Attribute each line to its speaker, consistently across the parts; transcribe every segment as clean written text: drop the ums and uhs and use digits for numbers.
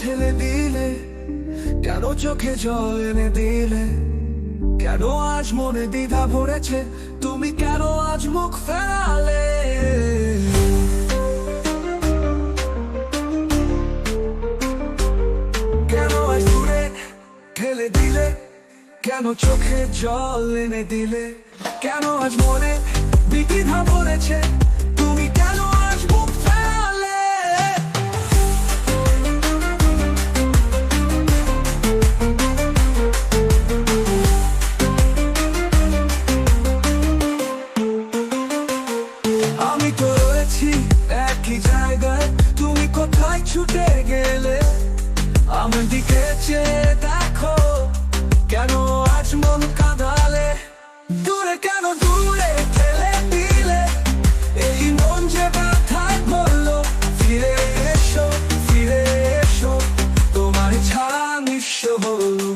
Speaker 1: ঠেলে দিলে, কেন চোখে জল এনে দিলে, কেন আজ মনে দ্বিধা ভরেছে, তুমি কেন আজ মুখ ফেরালে। কেন আজ দূরে ঠেলে দিলে, কেন চোখে জল এনে দিলে, কেন আজ মনে দ্বিধা ভরেছে, তুমি কেন আজ মুখ ফেরালে। আমি তো রয়েছি একই জায়গায়, তুমি কোথায় ছুটে গেলে, আমার দিকে চেয়ে দেখো, কেন আজ মন কাঁদালে। দূরে কেন দূরে ঠেলে দিলে, এই মন যে ব্যথায় বললো, ফিরে এসো ফিরে এসো, তোমার ছাড়া নিঃস্ব হলো।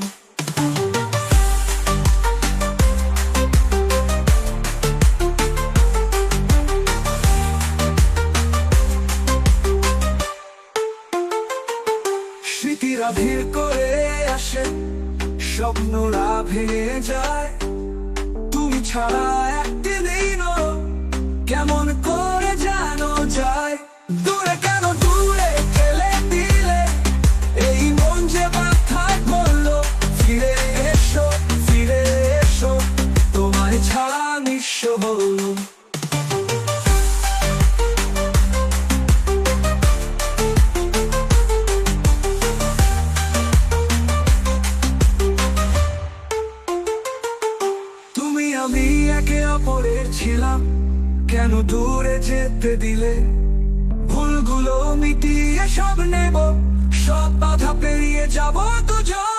Speaker 1: স্মৃতিরা ভিড় করে আসে, স্বপ্নরা ভেঙে যায়, তুমি ছাড়া একদিন কেমন করে জানো যায়। দূরে কেন দূরে ঠেলে দিলে, এই মন যে ব্যথায় বললো, ফিরে এসো ফিরে এসো, তোমার ছাড়া নিঃস্ব হলো। আমি একে অপরের ছিলাম, কেন দূরে যেতে দিলে, ভুলগুলো মিটিয়ে সব নেব, সব বাধা পেরিয়ে যাবো দুজন।